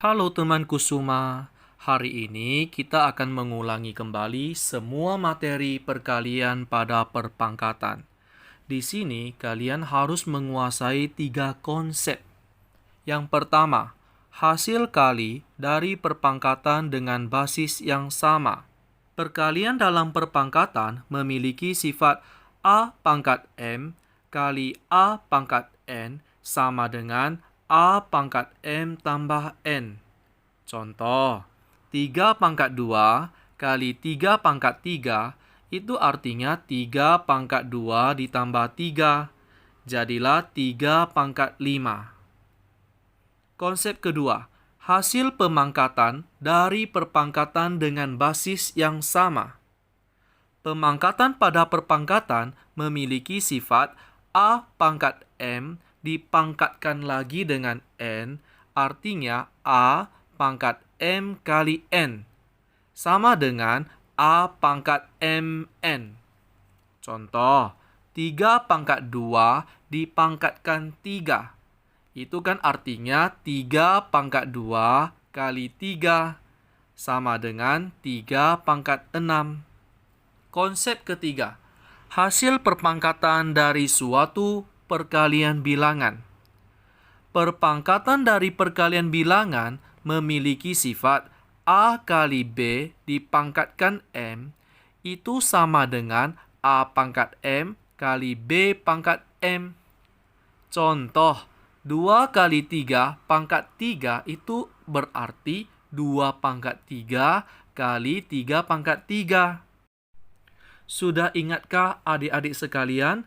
Halo temanku Suma, hari ini kita akan mengulangi kembali semua materi perkalian pada perpangkatan. Di sini kalian harus menguasai 3 konsep. Yang pertama, hasil kali dari perpangkatan dengan basis yang sama. Perkalian dalam perpangkatan memiliki sifat A pangkat M kali A pangkat N sama dengan A pangkat M tambah N. Contoh, 3 pangkat 2 kali 3 pangkat 3 itu artinya 3 pangkat 2 ditambah 3. Jadilah 3 pangkat 5. Konsep kedua, hasil pemangkatan dari perpangkatan dengan basis yang sama. Pemangkatan pada perpangkatan memiliki sifat A pangkat M dipangkatkan lagi dengan N, artinya A pangkat M kali N, sama dengan A pangkat MN. Contoh, 3 pangkat 2 dipangkatkan 3. Itu kan artinya 3 pangkat 2 kali 3, sama dengan 3 pangkat 6. Konsep ketiga, hasil perpangkatan dari suatu perkalian bilangan. Perpangkatan dari perkalian bilangan memiliki sifat A kali B dipangkatkan M, itu sama dengan A pangkat M kali B pangkat M. Contoh, 2 kali 3 pangkat 3 itu berarti 2 pangkat 3 kali 3 pangkat 3. Sudah ingatkah adik-adik sekalian?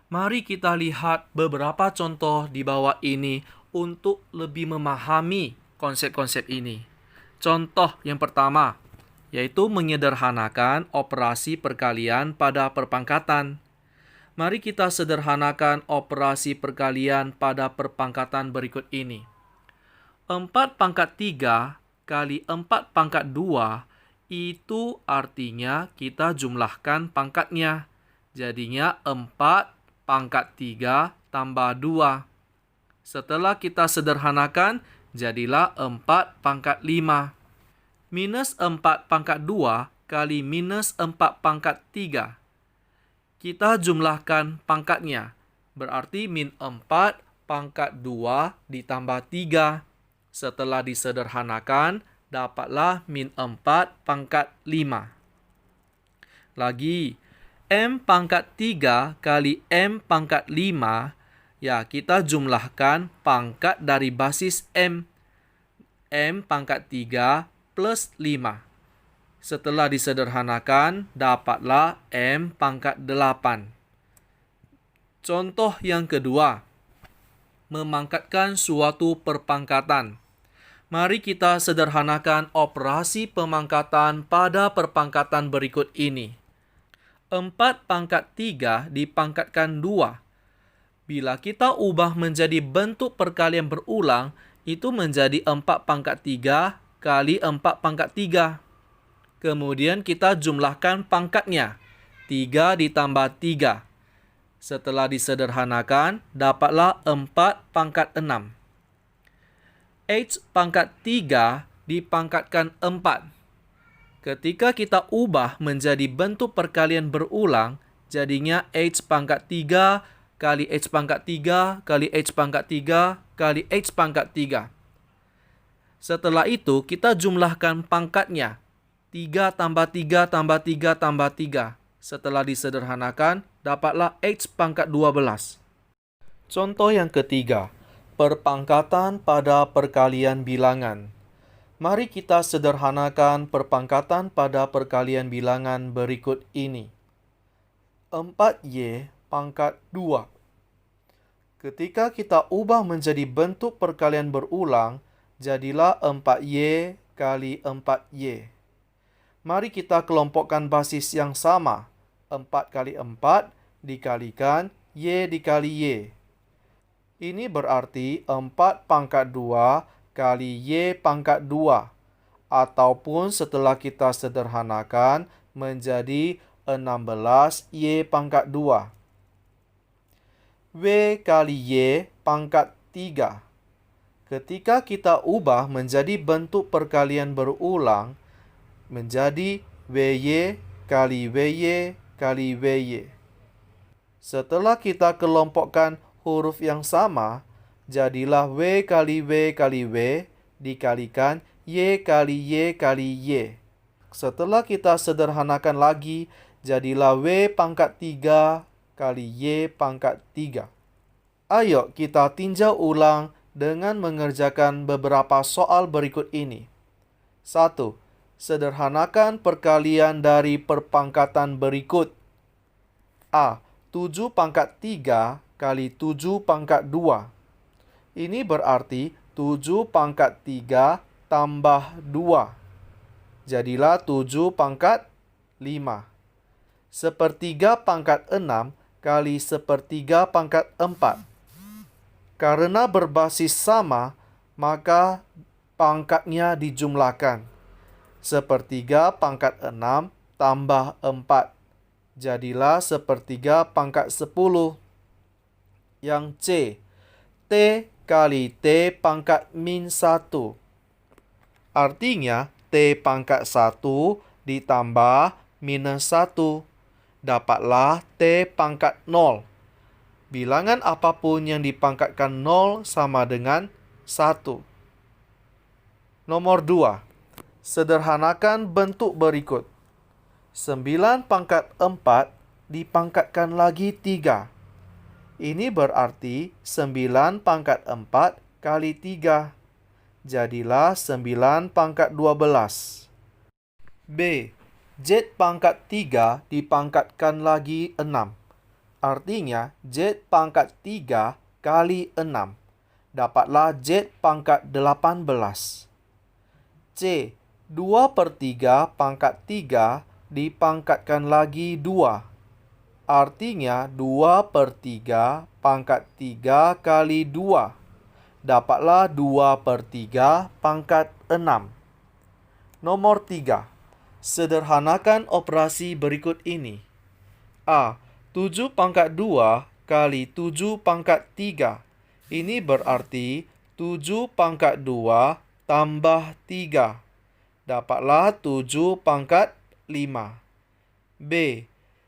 Mari kita lihat beberapa contoh di bawah ini untuk lebih memahami konsep-konsep ini. Contoh yang pertama, yaitu menyederhanakan operasi perkalian pada perpangkatan. Mari kita sederhanakan operasi perkalian pada perpangkatan berikut ini. 4 pangkat 3 kali 4 pangkat 2 itu artinya kita jumlahkan pangkatnya. Jadinya 4 pangkat 3 tambah 2. Setelah kita sederhanakan, jadilah 4 pangkat 5. Minus 4 pangkat 2 kali minus 4 pangkat 3. Kita jumlahkan pangkatnya. Berarti min 4 pangkat 2 ditambah 3. Setelah disederhanakan, dapatlah min 4 pangkat 5. Lagi, M pangkat 3 kali M pangkat 5, ya kita jumlahkan pangkat dari basis M. M pangkat 3 plus 5. Setelah disederhanakan, dapatlah M pangkat 8. Contoh yang kedua, memangkatkan suatu perpangkatan. Mari kita sederhanakan operasi pemangkatan pada perpangkatan berikut ini. 4 pangkat 3 dipangkatkan 2. Bila kita ubah menjadi bentuk perkalian berulang, itu menjadi 4 pangkat 3 kali 4 pangkat 3. Kemudian kita jumlahkan pangkatnya. 3 ditambah 3. Setelah disederhanakan, dapatlah 4 pangkat 6. H pangkat 3 dipangkatkan 4. Ketika kita ubah menjadi bentuk perkalian berulang, jadinya H pangkat 3 kali H pangkat 3 kali H pangkat 3 kali H pangkat 3. Setelah itu, kita jumlahkan pangkatnya. 3 tambah 3 tambah 3 tambah 3. Setelah disederhanakan, dapatlah H pangkat 12. Contoh yang ketiga, perpangkatan pada perkalian bilangan. Mari kita sederhanakan perpangkatan pada perkalian bilangan berikut ini. 4Y pangkat 2. Ketika kita ubah menjadi bentuk perkalian berulang, jadilah 4Y kali 4Y. Mari kita kelompokkan basis yang sama. 4 kali 4 dikalikan Y dikali Y. Ini berarti 4 pangkat 2 kali Y pangkat 2. Ataupun setelah kita sederhanakan menjadi 16 Y pangkat 2. W kali Y pangkat 3. Ketika kita ubah menjadi bentuk perkalian berulang, menjadi WY kali WY kali WY. Setelah kita kelompokkan huruf yang sama, jadilah W kali W kali W dikalikan Y kali Y kali Y. Setelah kita sederhanakan lagi, jadilah W pangkat 3 kali Y pangkat 3. Ayo kita tinjau ulang dengan mengerjakan beberapa soal berikut ini. 1. Sederhanakan perkalian dari perpangkatan berikut. A. 7 pangkat 3 kali 7 pangkat 2. Ini berarti 7 pangkat 3 tambah 2. Jadilah 7 pangkat 5. Sepertiga pangkat 6 kali sepertiga pangkat 4. Karena berbasis sama, maka pangkatnya dijumlahkan. Sepertiga pangkat 6 tambah 4. Jadilah sepertiga pangkat 10. Yang C. T kali T pangkat min 1. Artinya, T pangkat 1 ditambah minus 1. Dapatlah T pangkat 0. Bilangan apapun yang dipangkatkan 0 sama dengan 1. Nomor 2. Sederhanakan bentuk berikut. 9 pangkat 4 dipangkatkan lagi 3. Ini berarti 9 pangkat 4 kali 3. Jadilah 9 pangkat 12. B. Z pangkat 3 dipangkatkan lagi 6. Artinya Z pangkat 3 kali 6. Dapatlah Z pangkat 18. C. 2/3 pangkat 3 dipangkatkan lagi 2. Artinya 2/3 pangkat 3 kali 2. Dapatlah 2/3 pangkat 6. Nomor 3. Sederhanakan operasi berikut ini. A. 7 pangkat 2 kali 7 pangkat 3. Ini berarti 7 pangkat 2 tambah 3. Dapatlah 7 pangkat 5. B.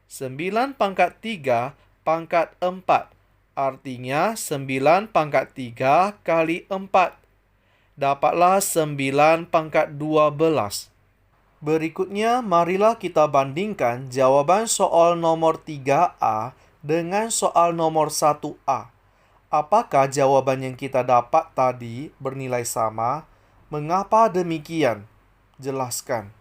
9 pangkat 3 pangkat 4. Artinya 9 pangkat 3 kali 4. Dapatlah 9 pangkat 12. Berikutnya, marilah kita bandingkan jawaban soal nomor 3A dengan soal nomor 1A. Apakah jawaban yang kita dapat tadi bernilai sama? Mengapa demikian? Jelaskan.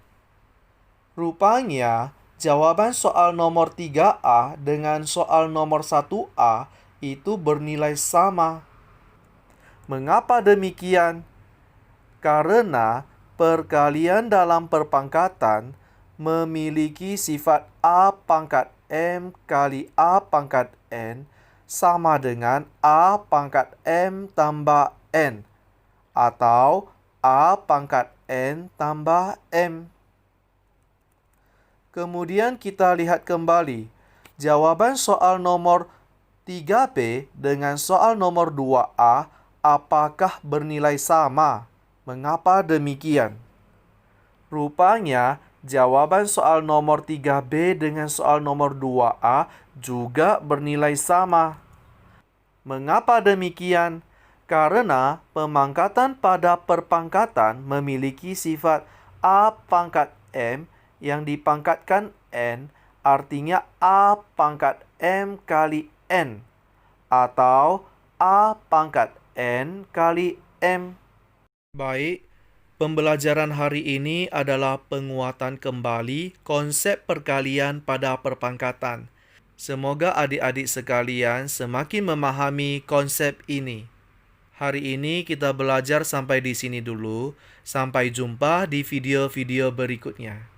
Rupanya, jawaban soal nomor 3A dengan soal nomor 1A itu bernilai sama. Mengapa demikian? Karena perkalian dalam perpangkatan memiliki sifat A pangkat M kali A pangkat N sama dengan A pangkat M tambah N atau A pangkat N tambah M. Kemudian kita lihat kembali jawaban soal nomor 3B dengan soal nomor 2A apakah bernilai sama? Mengapa demikian? Rupanya jawaban soal nomor 3B dengan soal nomor 2A juga bernilai sama. Mengapa demikian? Karena pemangkatan pada perpangkatan memiliki sifat A pangkat M yang dipangkatkan N, artinya A pangkat M kali N, atau A pangkat N kali M. Baik, pembelajaran hari ini adalah penguatan kembali konsep perkalian pada perpangkatan. Semoga adik-adik sekalian semakin memahami konsep ini. Hari ini kita belajar sampai di sini dulu. Sampai jumpa di video-video berikutnya.